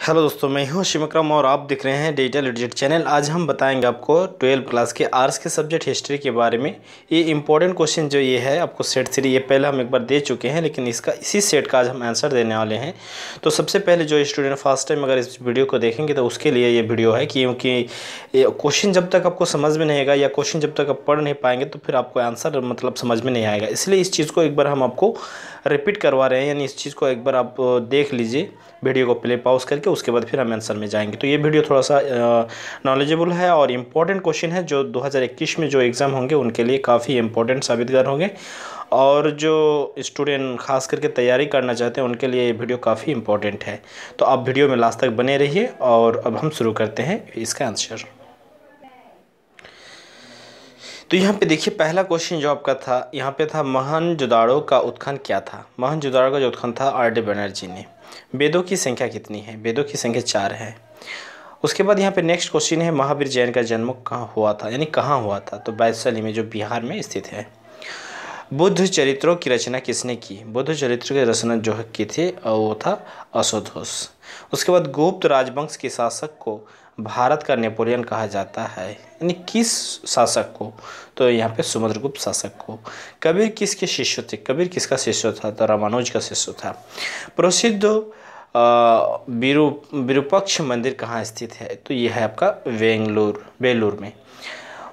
Hello दोस्तों, मैं हूं शिवक्रम और आप देख रहे हैं डिजिटल एडिट चैनल। आज हम बताएंगे आपको 12th क्लास के आर्ट्स के सब्जेक्ट हिस्ट्री के बारे में। ये इंपॉर्टेंट क्वेश्चन जो ये है आपको सेट 3 ये पहले हम एक बार दे चुके हैं, लेकिन इसका इसी सेट का आज हम आंसर देने वाले हैं। तो सबसे पहले जो स्टूडेंट फर्स्ट टाइम अगर इस वीडियो को देखेंगे तो उसके लिए ये वीडियो है, क्योंकि क्वेश्चन जब तक आपको समझ में नहीं आएगा या क्वेश्चन जब तक आप पढ़ नहीं पाएंगे तो फिर आपको आंसर मतलब समझ में नहीं आएगा। इसलिए इस चीज़ को एक बार हम आपको रिपीट करवा रहे हैं, यानी इस चीज़ को एक बार आप देख लीजिए वीडियो को प्ले पॉज करके, उसके बाद फिर हम आंसर में जाएंगे। तो ये वीडियो थोड़ा सा नॉलेजेबल है और इम्पोर्टेंट क्वेश्चन है जो 2021 में जो एग्ज़ाम होंगे उनके लिए काफ़ी इम्पोर्टेंट साबितगार होंगे, और जो स्टूडेंट खास करके तैयारी करना चाहते हैं उनके लिए ये वीडियो काफ़ी इम्पोर्टेंट है। तो आप वीडियो में लास्ट तक बने रहिए और अब हम शुरू करते हैं इसका आंसर। तो यहाँ पे देखिए पहला क्वेश्चन जो आपका था, यहाँ पे था मोहनजोदाड़ो का उत्खनन क्या था। मोहनजोदाड़ो का जो उत्खनन था आर.डी. बनर्जी ने। वेदों की संख्या कितनी है? वेदों की संख्या 4 है। उसके बाद यहाँ पे नेक्स्ट क्वेश्चन है महावीर जैन का जन्म कहाँ हुआ था, यानी कहाँ हुआ था? तो वैशाली में, जो बिहार में स्थित है। बुद्ध चरित्रों की रचना किसने की? बुद्ध चरित्र की रचना जो की थी वो था अशोधोस। उसके बाद गुप्त राजवंश के शासक को भारत का नेपोलियन कहा जाता है, यानी किस शासक को? तो यहाँ पे समुद्रगुप्त शासक को। कबीर किसके शिष्य थे? कबीर किसका शिष्य था? तो रामानुज का शिष्य था। प्रसिद्ध विरूपाक्ष मंदिर कहाँ स्थित है? तो ये है आपका बेलूर में।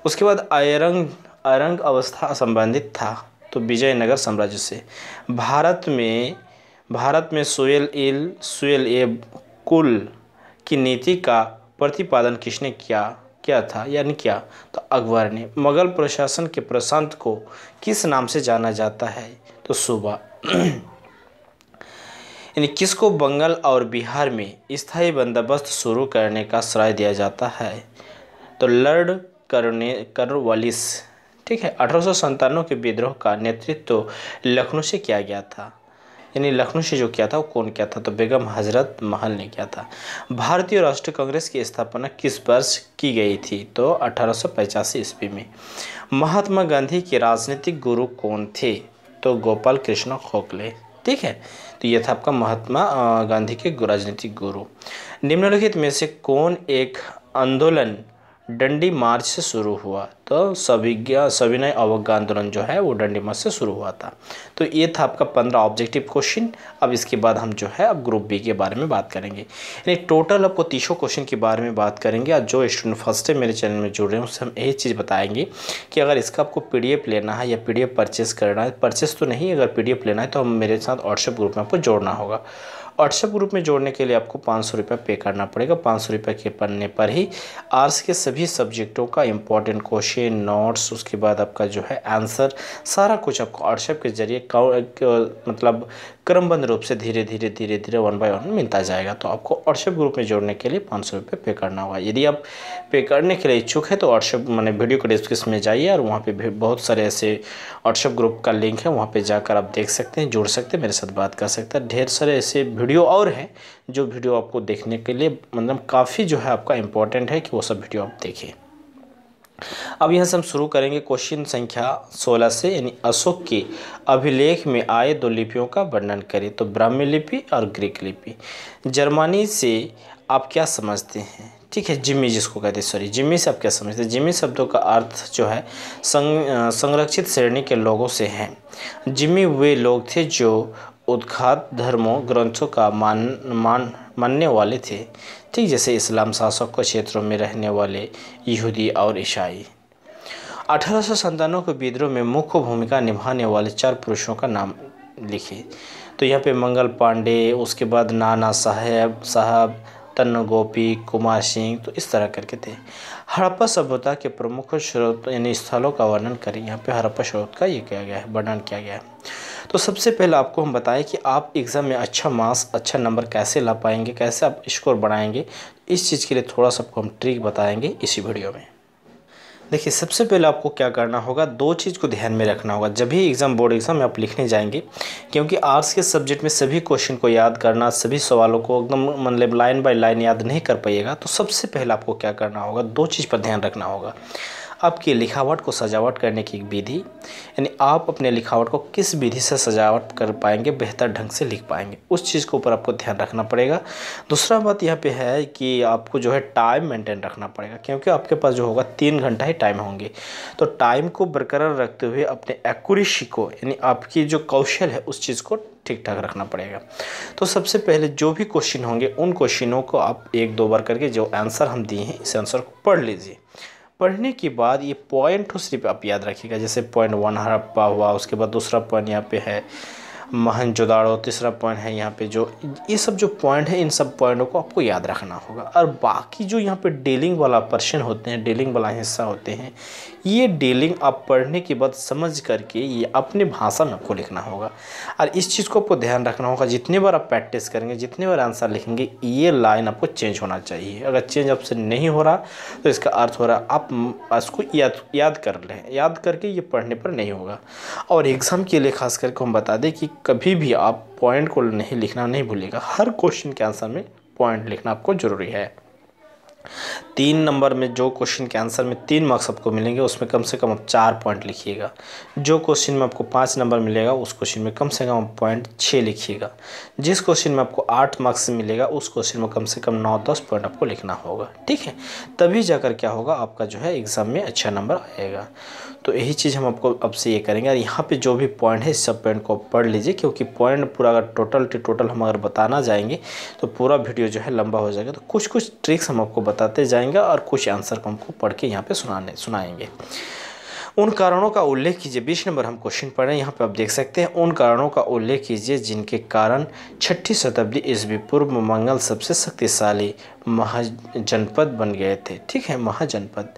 उसके बाद अरंग अवस्था संबंधित था, तो विजयनगर साम्राज्य से। भारत में सुएल ए कुल की नीति का प्रतिपादन किसने क्या था, यानी क्या? तो अकबर ने। मुगल प्रशासन के प्रशांत को किस नाम से जाना जाता है? तो सूबा। यानी किसको बंगाल और बिहार में स्थायी बंदोबस्त शुरू करने का श्रेय दिया जाता है? तो लॉर्ड कॉर्नवालिस। ठीक है। 1897 के विद्रोह का नेतृत्व लखनऊ से किया गया था, यानी लखनऊ से जो किया था वो कौन किया था? तो बेगम हजरत महल ने किया था। भारतीय राष्ट्रीय कांग्रेस की स्थापना किस वर्ष की गई थी? तो 1885 ईस्वी में। महात्मा गांधी के राजनीतिक गुरु कौन थे? तो गोपाल कृष्ण गोखले। ठीक है। तो ये था आपका महात्मा गांधी के राजनीतिक गुरु। निम्नलिखित में से कौन एक आंदोलन डंडी मार्च से शुरू हुआ? तो सविनय अवज्ञा आंदोलन जो है वो डंडी मार्च से शुरू हुआ था। तो ये था आपका 15 ऑब्जेक्टिव क्वेश्चन। अब इसके बाद हम जो है अब ग्रुप बी के बारे में बात करेंगे, यानी टोटल आपको 30 क्वेश्चन के बारे में बात करेंगे। और जो स्टूडेंट फर्स्ट टाइम मेरे चैनल में जुड़ रहे हैं उससे हम यही चीज़ बताएंगे कि अगर इसका आपको PDF लेना है या PDF परचेस करना है, परचेस तो नहीं, अगर PDF लेना है तो हम मेरे साथ व्हाट्सएप ग्रुप में आपको जोड़ना होगा। व्हाट्सएप ग्रुप में जोड़ने के लिए आपको 500 रुपये पे करना पड़ेगा। 500 रुपये के पढ़ने पर ही आर्ट्स के सभी सब्जेक्टों का इंपॉर्टेंट क्वेश्चन, नोट्स, उसके बाद आपका जो है आंसर, सारा कुछ आपको व्हाट्सएप के जरिए मतलब क्रमबद्ध रूप से धीरे धीरे 1 बाय 1 मिलता जाएगा। तो आपको व्हाट्सएप ग्रुप में जोड़ने के लिए 500 रुपये पे करना होगा। यदि आप पे करने के लिए इच्छुक है तो व्हाट्सएप वीडियो के डिस्क्रिप्शन में जाइए और वहाँ पे बहुत सारे ऐसे व्हाट्सएप ग्रुप का लिंक है, वहाँ पे जाकर आप देख सकते हैं, जुड़ सकते हैं, मेरे साथ बात कर सकते हैं। ढेर सारे ऐसे वीडियो और हैं जो वीडियो आपको देखने के लिए मतलब काफ़ी जो है आपका इम्पोर्टेंट है कि वो सब वीडियो आप देखें। अब यहाँ से हम शुरू करेंगे क्वेश्चन संख्या 16 से, यानी अशोक के अभिलेख में आए 2 लिपियों का वर्णन करें। तो ब्राह्मी लिपि और ग्रीक लिपि। जर्मनी से आप क्या समझते हैं? ठीक है, जिम्मी जिसको कहते हैं, सॉरी जिम्मी से आप क्या समझते हैं? जिम्मी शब्दों का अर्थ जो है संरक्षित श्रेणी के लोगों से हैं। जिम्मी वे लोग थे जो उद्घात धर्मों ग्रंथों का मानने वाले थे, ठीक, जैसे इस्लाम शासक के क्षेत्रों में रहने वाले यहूदी और ईसाई। 1897 के विद्रोह में मुख्य भूमिका निभाने वाले 4 पुरुषों का नाम लिखे। तो यहाँ पे मंगल पांडे, उसके बाद नाना साहब, तन्न गोपी, कुमार सिंह, तो इस तरह करके थे। हड़प्पा सभ्यता के प्रमुख स्रोत यानी स्थलों का वर्णन करें। यहाँ पे हड़प्पा स्रोत का ये किया गया है, वर्णन किया गया है। तो सबसे पहले आपको हम बताएं कि आप एग्ज़ाम में अच्छा मार्क्स, अच्छा नंबर कैसे ला पाएंगे, कैसे आप स्कोर बढ़ाएंगे। इस चीज़ के लिए थोड़ा सा आपको हम ट्रिक बताएंगे इसी वीडियो में। देखिए सबसे पहले आपको क्या करना होगा, 2 चीज़ को ध्यान में रखना होगा जब भी बोर्ड एग्ज़ाम में आप लिखने जाएंगे, क्योंकि आर्ट्स के सब्जेक्ट में सभी क्वेश्चन को याद करना, सभी सवालों को एकदम मतलब लाइन बाय लाइन याद नहीं कर पाइएगा। तो सबसे पहले आपको क्या करना होगा, 2 चीज़ पर ध्यान रखना होगा। आपकी लिखावट को सजावट करने की एक विधि, यानी आप अपने लिखावट को किस विधि से सजावट कर पाएंगे, बेहतर ढंग से लिख पाएंगे, उस चीज़ के ऊपर आपको ध्यान रखना पड़ेगा। दूसरा बात यहाँ पे है कि आपको जो है टाइम मेंटेन रखना पड़ेगा, क्योंकि आपके पास जो होगा 3 घंटा ही टाइम होंगे। तो टाइम को बरकरार रखते हुए अपने एक्यूरेसी को, यानी आपकी जो कौशल है उस चीज़ को ठीक ठाक रखना पड़ेगा। तो सबसे पहले जो भी क्वेश्चन होंगे उन क्वेश्चनों को आप 1-2 बार करके जो आंसर हम दिए हैं इस आंसर को पढ़ लीजिए। पढ़ने के बाद ये पॉइंट हो सिर्फ आप याद रखिएगा, जैसे पॉइंट 1 हड़प्पा हुआ, उसके बाद दूसरा पॉइंट यहाँ पे है मोहनजोदाड़ो, तीसरा पॉइंट है यहाँ पे जो ये सब जो पॉइंट है इन सब पॉइंटों को आपको याद रखना होगा। और बाकी जो यहाँ पे डीलिंग वाला पर्सन होते हैं, डीलिंग वाला हिस्सा होते हैं, ये डीलिंग आप पढ़ने के बाद समझ करके ये अपने भाषा में आपको लिखना होगा। और इस चीज़ को आपको ध्यान रखना होगा, जितनी बार आप प्रैक्टिस करेंगे, जितनी बार आंसर लिखेंगे, ये लाइन आपको चेंज होना चाहिए। अगर चेंज आपसे नहीं हो रहा तो इसका अर्थ हो रहा आप इसको याद कर लें, याद करके ये पढ़ने पर नहीं होगा। और एग्ज़ाम के लिए खास करके हम बता दें कि कभी भी आप पॉइंट को नहीं लिखना नहीं भूलिएगा, हर क्वेश्चन के आंसर में पॉइंट लिखना आपको ज़रूरी है। 3 नंबर में जो क्वेश्चन के आंसर में 3 मार्क्स आपको मिलेंगे उसमें कम से कम आप 4 पॉइंट लिखिएगा। जो क्वेश्चन में आपको 5 नंबर मिलेगा उस क्वेश्चन में कम से कम पॉइंट 6 लिखिएगा। जिस क्वेश्चन में आपको 8 मार्क्स मिलेगा उस क्वेश्चन में कम से कम 9-10 पॉइंट आपको लिखना होगा, ठीक है। तभी जाकर क्या होगा, आपका जो है एग्ज़ाम में अच्छा नंबर आएगा। तो यही चीज़ हम आपको अब से ये करेंगे। और यहाँ पे जो भी पॉइंट है इस सब पॉइंट को पढ़ लीजिए, क्योंकि पॉइंट पूरा अगर टोटल हम अगर बताना जाएंगे तो पूरा वीडियो जो है लंबा हो जाएगा। तो कुछ ट्रिक्स हम आपको बताते जाएंगे और कुछ आंसर को हमको पढ़ के यहाँ पे सुनाएंगे। उन कारणों का उल्लेख कीजिए। 20 नंबर हम क्वेश्चन पढ़ रहे हैं, यहाँ पे आप देख सकते हैं। उन कारणों का उल्लेख कीजिए जिनके कारण 6ठी शताब्दी ईस्वी पूर्व मंगल सबसे शक्तिशाली महाजनपद बन गए थे, ठीक है, महाजनपद।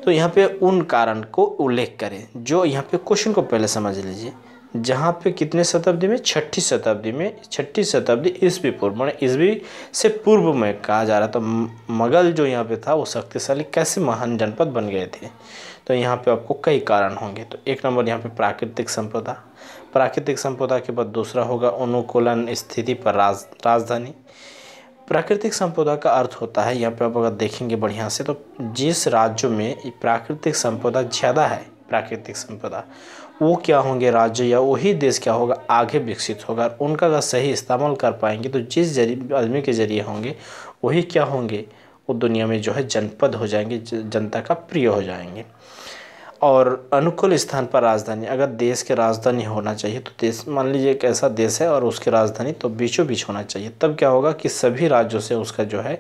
तो यहाँ पे उन कारण को उल्लेख करें। जो यहाँ पे क्वेश्चन को पहले समझ लीजिए, जहाँ पे कितने शताब्दी में, 6ठी शताब्दी में, 6ठी शताब्दी ईस्वी पूर्व, माने ईस्वी से पूर्व में कहा जा रहा था। तो मुगल जो यहाँ पे था वो शक्तिशाली कैसे महान जनपद बन गए थे। तो यहाँ पे आपको कई कारण होंगे। तो 1 नंबर यहाँ पे प्राकृतिक संपदा, प्राकृतिक संपदा के बाद दूसरा होगा अनुकूलन स्थिति पर राजधानी। प्राकृतिक संपदा का अर्थ होता है, यहाँ पे आप अगर देखेंगे बढ़िया से, तो जिस राज्य में प्राकृतिक संपदा ज़्यादा है, प्राकृतिक संपदा, वो क्या होंगे राज्य या वही देश क्या होगा, आगे विकसित होगा। और उनका अगर सही इस्तेमाल कर पाएंगे तो जिस आदमी के ज़रिए होंगे वही क्या होंगे, वो दुनिया में जो है जनपद हो जाएंगे, जनता का प्रिय हो जाएंगे। और अनुकूल स्थान पर राजधानी, अगर देश के राजधानी होना चाहिए तो देश, मान लीजिए एक ऐसा देश है और उसकी राजधानी तो बीचों बीच होना चाहिए, तब क्या होगा कि सभी राज्यों से उसका जो है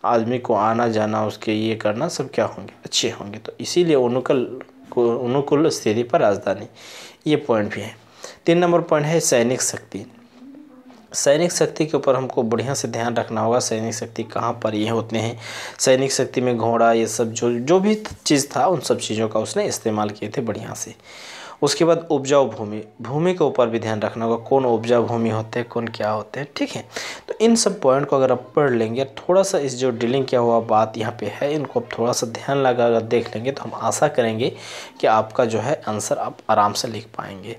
आदमी को आना जाना, उसके ये करना सब क्या होंगे, अच्छे होंगे। तो इसीलिए अनुकूल स्थिति पर राजधानी, ये पॉइंट भी है। 3 नंबर पॉइंट है सैनिक शक्ति। सैनिक शक्ति के ऊपर हमको बढ़िया से ध्यान रखना होगा। सैनिक शक्ति कहाँ पर ये होते हैं, सैनिक शक्ति में घोड़ा, ये सब जो भी चीज़ था उन सब चीज़ों का उसने इस्तेमाल किए थे बढ़िया से। उसके बाद उपजाऊ भूमि, भूमि के ऊपर भी ध्यान रखना होगा, कौन उपजाऊ भूमि होते हैं, कौन क्या होते हैं, ठीक है। तो इन सब पॉइंट को अगर आप पढ़ लेंगे, थोड़ा सा इस जो डीलिंग किया हुआ बात यहाँ पे है, इनको आप थोड़ा सा ध्यान लगा अगर देख लेंगे तो हम आशा करेंगे कि आपका जो है आंसर आप आराम से लिख पाएंगे।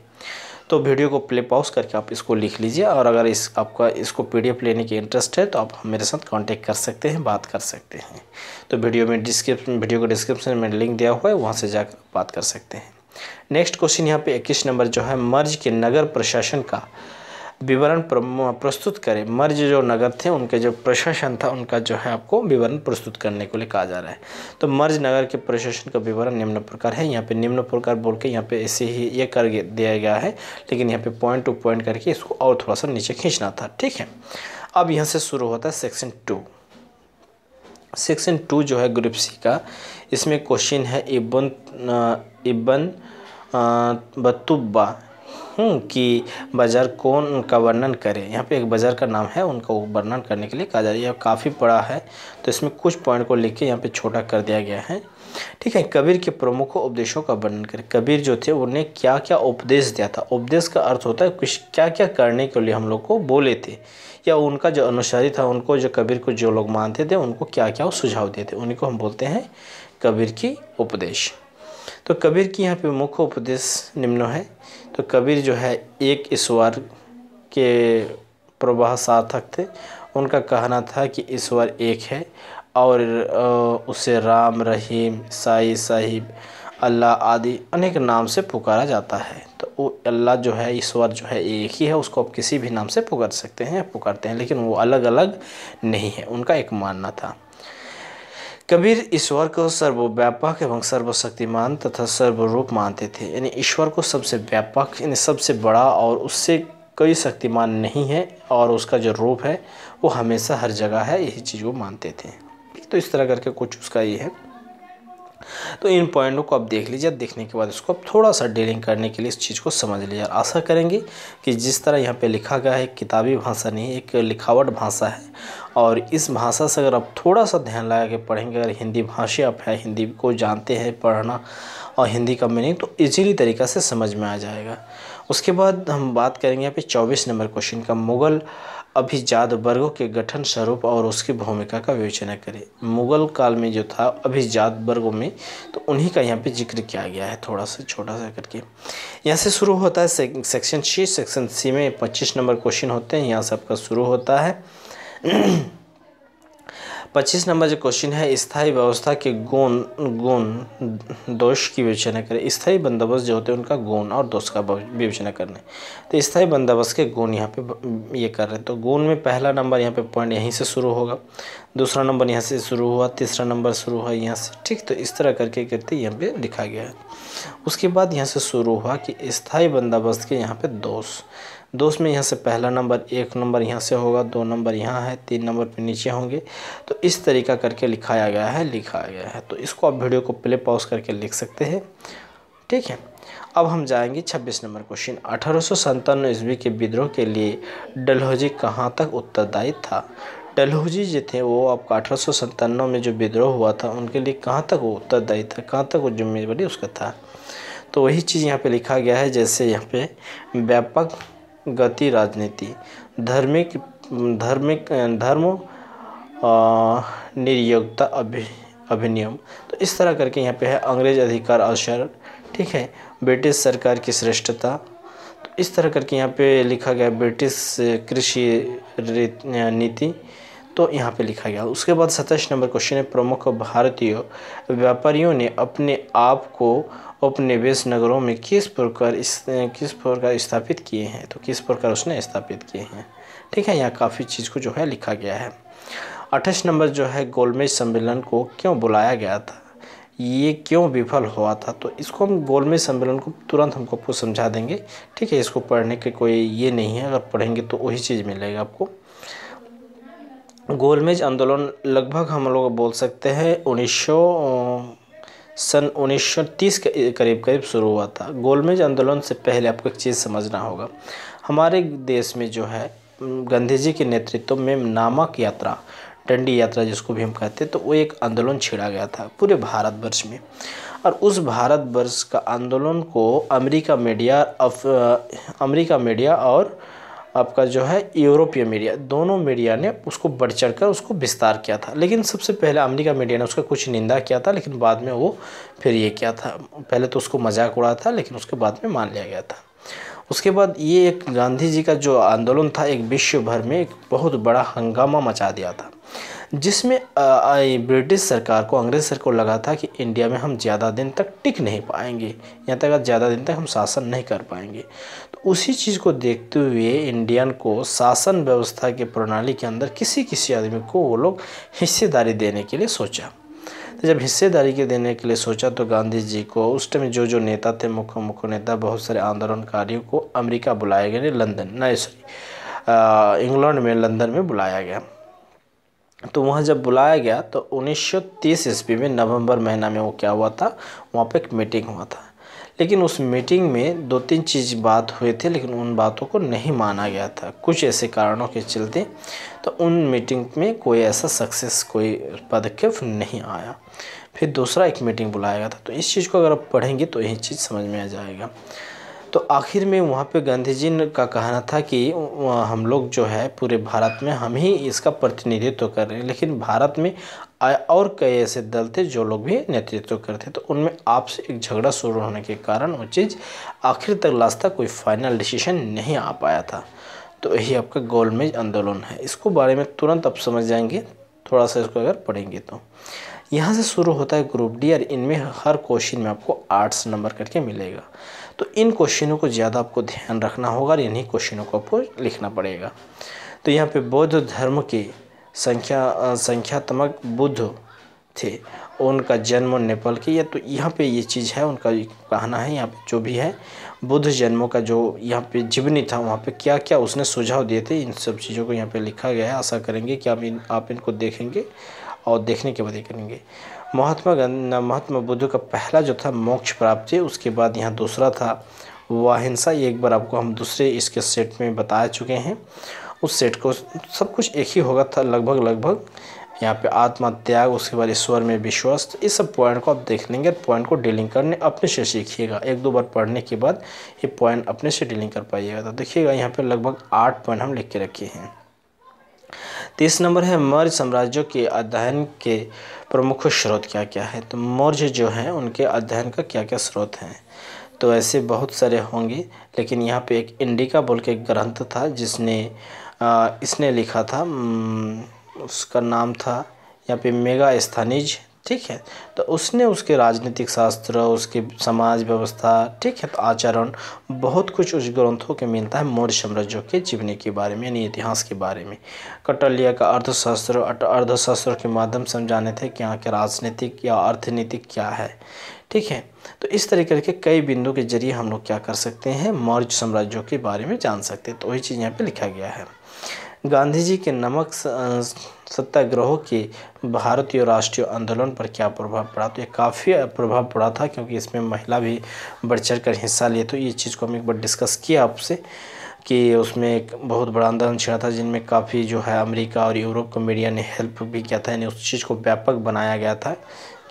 तो वीडियो को प्ले पॉज करके आप इसको लिख लीजिए। और अगर आपका इसको PDF लेने की इंटरेस्ट है तो आप मेरे साथ कांटेक्ट कर सकते हैं, बात कर सकते हैं। तो वीडियो को डिस्क्रिप्शन में लिंक दिया हुआ है, वहाँ से जाकर बात कर सकते हैं। नेक्स्ट क्वेश्चन यहाँ पे 21 नंबर जो है, मर्ज के नगर प्रशासन का विवरण प्रस्तुत करें। मर्ज जो नगर थे उनके जो प्रशासन था उनका जो है आपको विवरण प्रस्तुत करने को लिए कहा जा रहा है। तो मर्ज नगर के प्रशासन का विवरण निम्न प्रकार है। यहाँ पे निम्न प्रकार बोल के यहाँ पे ऐसे ही ये कर दिया गया है, लेकिन यहाँ पे पॉइंट टू पॉइंट करके इसको और थोड़ा सा नीचे खींचना था, ठीक है। अब यहाँ से शुरू होता है सेक्शन 2। सेक्शन 2 जो है ग्रुप सी का, इसमें क्वेश्चन है इब्न बतूबा कि बाज़ार कौन का वर्णन करें। यहाँ पे एक बाज़ार का नाम है, उनका वर्णन करने के लिए कहा जा रहा है। यह काफ़ी बड़ा है तो इसमें कुछ पॉइंट को लिख के यहाँ पे छोटा कर दिया गया है, ठीक है। कबीर के प्रमुख उपदेशों का वर्णन करें। कबीर जो थे उन्हें क्या क्या उपदेश दिया था। उपदेश का अर्थ होता है कुछ क्या क्या करने के लिए हम लोग को बोले थे, या उनका जो अनुसारी था, उनको जो कबीर को जो लोग मानते थे उनको क्या क्या सुझाव देते, उन्हीं को हम बोलते हैं कबीर की उपदेश। तो कबीर की यहाँ पे मुख्य उपदेश निम्न है। तो कबीर जो है एक ईश्वर के प्रवाह सार्थक थे। उनका कहना था कि ईश्वर एक है और उसे राम, रहीम, साई, साहिब, अल्लाह आदि अनेक नाम से पुकारा जाता है। तो वो अल्लाह जो है, ईश्वर जो है एक ही है, उसको आप किसी भी नाम से पुकार सकते हैं, पुकारते हैं, लेकिन वो अलग अलग नहीं है, उनका एक मानना था। कबीर ईश्वर को सर्वव्यापक एवं सर्वशक्तिमान तथा सर्वरूप मानते थे, यानी ईश्वर को सबसे व्यापक यानी सबसे बड़ा और उससे कोई शक्तिमान नहीं है, और उसका जो रूप है वो हमेशा हर जगह है, यही चीज़ वो मानते थे। तो इस तरह करके कुछ उसका ये है। तो इन पॉइंटों को आप देख लीजिए, देखने के बाद इसको आप थोड़ा सा डीलिंग करने के लिए इस चीज़ को समझ लीजिए। और आशा करेंगे कि जिस तरह यहाँ पे लिखा गया है, किताबी भाषा नहीं, एक लिखावट भाषा है, और इस भाषा से अगर आप थोड़ा सा ध्यान लगा के पढ़ेंगे, अगर हिंदी भाषी आप है, हिंदी को जानते हैं पढ़ना और हिंदी का मीनिंग, तो इजीली तरीक़ा से समझ में आ जाएगा। उसके बाद हम बात करेंगे यहाँ पे 24 नंबर क्वेश्चन का, मुग़ल अभिजात वर्गों के गठन स्वरूप और उसकी भूमिका का विवेचना करें। मुग़ल काल में जो था अभिजात वर्गों में, तो उन्हीं का यहाँ पे जिक्र किया गया है, थोड़ा सा छोटा सा करके। यहाँ से शुरू होता है सेक्शन सी। सेक्शन सी में 25 नंबर क्वेश्चन होते हैं, यहाँ से आपका शुरू होता है। 25 नंबर जो क्वेश्चन है, स्थायी व्यवस्था के गुण दोष की विवेचना करें। स्थायी बंदोबस्त जो होते हैं उनका गुण और दोष का विवेचना करना है। तो स्थायी बंदोबस्त के गुण यहाँ पे ये कर रहे हैं। तो गुण में पहला नंबर यहाँ पे पॉइंट यहीं से शुरू होगा, दूसरा नंबर यहाँ से शुरू हुआ, तीसरा नंबर शुरू हुआ यहाँ से, ठीक। तो इस तरह करके करते यहाँ पे लिखा गया है। उसके बाद यहाँ से शुरू हुआ कि स्थायी बंदोबस्त के यहाँ पे दोष में यहाँ से पहला नंबर, एक नंबर यहाँ से होगा, 2 नंबर यहाँ है, 3 नंबर पे नीचे होंगे। तो इस तरीका करके लिखाया गया है। तो इसको आप वीडियो को प्ले पॉज करके लिख सकते हैं, ठीक है। अब हम जाएंगे 26 नंबर क्वेश्चन। 1857 ईस्वी के विद्रोह के लिए डलहौजी कहाँ तक उत्तरदायी था। डलहौजी जो थे वो आपका 1857 में जो विद्रोह हुआ था उनके लिए कहाँ तक वो उत्तरदायी था, कहाँ तक वो जिम्मेदारी उसका था। तो वही चीज़ यहाँ पे लिखा गया है। जैसे यहाँ पे व्यापक गति राजनीति, धर्म निर्योग्यता अधिनियम, तो इस तरह करके यहाँ पे है। अंग्रेज अधिकार अवसर, ठीक है। ब्रिटिश सरकार की श्रेष्ठता, तो इस तरह करके यहाँ पे लिखा गया। ब्रिटिश कृषि नीति, तो यहाँ पे लिखा गया। उसके बाद 27 नंबर क्वेश्चन है, प्रमुख भारतीय व्यापारियों ने अपने आप को उपनिवेश नगरों में किस प्रकार स्थापित किए हैं। तो किस प्रकार उसने स्थापित किए हैं, ठीक है। यहाँ काफ़ी चीज़ को जो है लिखा गया है। 28 नंबर जो है, गोलमेज सम्मेलन को क्यों बुलाया गया था, ये क्यों विफल हुआ था। तो इसको हम गोलमेज सम्मेलन को तुरंत हमको आपको समझा देंगे, ठीक है। इसको पढ़ने के कोई ये नहीं है, अगर पढ़ेंगे तो वही चीज़ मिलेगा आपको। गोलमेज आंदोलन लगभग हम लोग बोल सकते हैं 1930 के करीब शुरू हुआ था। गोलमेज आंदोलन से पहले आपको एक चीज़ समझना होगा, हमारे देश में जो है गांधी जी के नेतृत्व में नामक यात्रा, डंडी यात्रा जिसको भी हम कहते हैं, तो वो एक आंदोलन छिड़ा गया था पूरे भारतवर्ष में। और उस भारतवर्ष का आंदोलन को अमेरिका मीडिया और आपका जो है यूरोपीय मीडिया, दोनों मीडिया ने उसको बढ़ चढ़कर उसको विस्तार किया था। लेकिन सबसे पहले अमेरिका मीडिया ने उसका कुछ निंदा किया था, लेकिन बाद में वो फिर ये किया था। पहले तो उसको मजाक उड़ा था, लेकिन उसके बाद में मान लिया गया था। उसके बाद ये एक गांधी जी का जो आंदोलन था, एक विश्व भर में एक बहुत बड़ा हंगामा मचा दिया था, जिसमें ब्रिटिश सरकार को, अंग्रेज सरकार को लगा था कि इंडिया में हम ज़्यादा दिन तक टिक नहीं पाएंगे, यहाँ तक ज़्यादा दिन तक हम शासन नहीं कर पाएंगे। तो उसी चीज़ को देखते हुए इंडियन को शासन व्यवस्था के प्रणाली के अंदर किसी आदमी को वो लोग हिस्सेदारी देने के लिए सोचा। तो जब हिस्सेदारी के देने के लिए सोचा, तो गांधी जी को उस टाइम जो नेता थे, मुख्य नेता, बहुत सारे आंदोलनकारियों को अमेरिका बुलाया गया, इंग्लैंड में, लंदन में बुलाया गया। तो वहाँ जब बुलाया गया तो 1930 ईस्वी में नवंबर महीना में वो क्या हुआ था, वहाँ पे एक मीटिंग हुआ था। लेकिन उस मीटिंग में 2-3 चीज़ बात हुए थे, लेकिन उन बातों को नहीं माना गया था कुछ ऐसे कारणों के चलते। तो उन मीटिंग में कोई ऐसा सक्सेस, कोई पदक्षेप नहीं आया। फिर दूसरा एक मीटिंग बुलाया गया था। तो इस चीज़ को अगर आप पढ़ेंगे तो यही चीज़ समझ में आ जाएगा। तो आखिर में वहाँ पे गांधी जी का कहना था कि हम लोग जो है पूरे भारत में हम ही इसका प्रतिनिधित्व कर रहे हैं, लेकिन भारत में और कई ऐसे दल थे जो लोग भी नेतृत्व करते, तो उनमें आपसे एक झगड़ा शुरू होने के कारण वो चीज़ आखिर तक लास्ट तक कोई फाइनल डिसीजन नहीं आ पाया था। तो यही आपका गोलमेज आंदोलन है। इसको बारे में तुरंत आप समझ जाएंगे, थोड़ा सा इसको अगर पढ़ेंगे तो। यहाँ से शुरू होता है ग्रुप डी, और इनमें हर क्वेश्चन में आपको 8 नंबर करके मिलेगा। तो इन क्वेश्चनों को ज़्यादा आपको ध्यान रखना होगा और इन्हीं क्वेश्चनों को आपको लिखना पड़ेगा। तो यहाँ पे बौद्ध धर्म के संख्यात्मक बुद्ध थे, उनका जन्म नेपाल के, या तो यहाँ पे ये चीज़ है, उनका कहना है यहाँ पे जो भी है बुद्ध जन्मों का जो यहाँ पे जीवनी था, वहाँ पे क्या क्या उसने सुझाव दिए थे, इन सब चीज़ों को यहाँ पे लिखा गया है। आशा करेंगे कि आप इनको देखेंगे और देखने के बाद ये करेंगे। महात्मा बुद्ध का पहला जो था मोक्ष प्राप्ति, उसके बाद यहाँ दूसरा था अहिंसा। ये एक बार आपको हम दूसरे इसके सेट में बता चुके हैं। उस सेट को सब कुछ एक ही होगा था लगभग। यहाँ पे आत्मा त्याग, उसके बाद ईश्वर में विश्वास। तो इस सब पॉइंट को आप देख लेंगे, पॉइंट को डीलिंग करने अपने से सीखिएगा। 1-2 बार पढ़ने के बाद ये पॉइंट अपने से डीलिंग कर पाइएगा। तो देखिएगा यहाँ पे लगभग 8 पॉइंट हम लिख के रखे हैं। 30 नंबर है मौर्य साम्राज्य के अध्ययन के प्रमुख स्रोत क्या क्या है। तो मौर्य जो हैं उनके अध्ययन का क्या क्या स्रोत हैं, तो ऐसे बहुत सारे होंगे, लेकिन यहाँ पे एक इंडिका बोल के एक ग्रंथ था जिसने इसने लिखा था, उसका नाम था यहाँ पे मेगास्थनीज, ठीक है। तो उसने उसके राजनीतिक शास्त्र, उसके समाज व्यवस्था, ठीक है, तो आचरण, बहुत कुछ उस ग्रंथों के मिलता है मौर्य साम्राज्य के जीवनी के बारे में, यानी इतिहास के बारे में। कौटिल्य का अर्थशास्त्र के माध्यम से हम जाने थे कि यहाँ के राजनीतिक या अर्थनीतिक क्या है, ठीक है। तो इस तरीके के कई बिंदु के जरिए हम लोग क्या कर सकते हैं, मौर्य साम्राज्य के बारे में जान सकते हैं। तो वही चीज़ यहाँ पे लिखा गया है। गांधी जी के नमक सत्याग्रहों के भारतीय राष्ट्रीय आंदोलन पर क्या प्रभाव पड़ा। तो ये काफ़ी प्रभाव पड़ा था, क्योंकि इसमें महिला भी बढ़ चढ़ कर हिस्सा लिए। तो ये चीज़ को हम एक बार डिस्कस किया आपसे कि उसमें एक बहुत बड़ा आंदोलन छिड़ा था, जिनमें काफ़ी जो है अमेरिका और यूरोप को मीडिया ने हेल्प भी किया था, यानी उस चीज़ को व्यापक बनाया गया था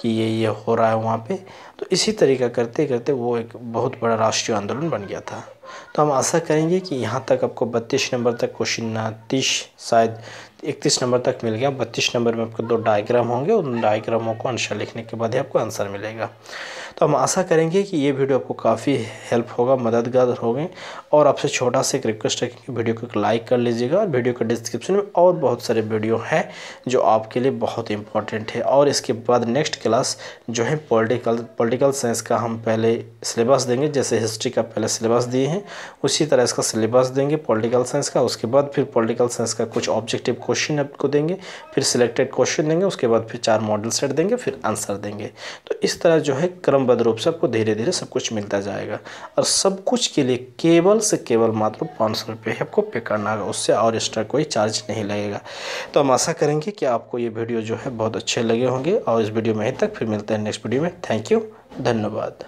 कि ये हो रहा है वहाँ पे। तो इसी तरीका करते करते वो एक बहुत बड़ा राष्ट्रीय आंदोलन बन गया था। तो हम आशा करेंगे कि यहाँ तक आपको 32 नंबर तक क्वेश्चन, 30 शायद 31 नंबर तक मिल गया। 32 नंबर में आपको 2 डायग्राम होंगे, उन डायग्रामों को आंसर लिखने के बाद ही आपको आंसर मिलेगा। तो हम आशा करेंगे कि ये वीडियो आपको काफ़ी हेल्प होगा, मददगार होंगे। और आपसे छोटा सा एक रिक्वेस्ट है कि वीडियो को लाइक कर लीजिएगा, और वीडियो के डिस्क्रिप्शन में और बहुत सारे वीडियो हैं जो आपके लिए बहुत इंपॉर्टेंट है। और इसके बाद नेक्स्ट क्लास जो है पॉलिटिकल साइंस का हम पहले सिलेबस देंगे, जैसे हिस्ट्री का पहले सिलेबस दिए हैं उसी तरह इसका सिलेबस देंगे पॉलिटिकल साइंस का। उसके बाद फिर पॉलिटिकल साइंस का कुछ ऑब्जेक्टिव क्वेश्चन आपको देंगे, फिर सिलेक्टेड क्वेश्चन देंगे, उसके बाद फिर 4 मॉडल सेट देंगे, फिर आंसर देंगे। तो इस तरह जो है क्रमबद्ध रूप से आपको धीरे धीरे सब कुछ मिलता जाएगा। और सब कुछ के लिए केवल से केवल मात्र 500 रुपये आपको पे करना होगा, उससे और एक्स्ट्रा कोई चार्ज नहीं लगेगा। तो हम आशा करेंगे कि आपको ये वीडियो जो है बहुत अच्छे लगे होंगे। और इस वीडियो में यहीं तक, फिर मिलते हैं नेक्स्ट वीडियो में। थैंक यू, धन्यवाद।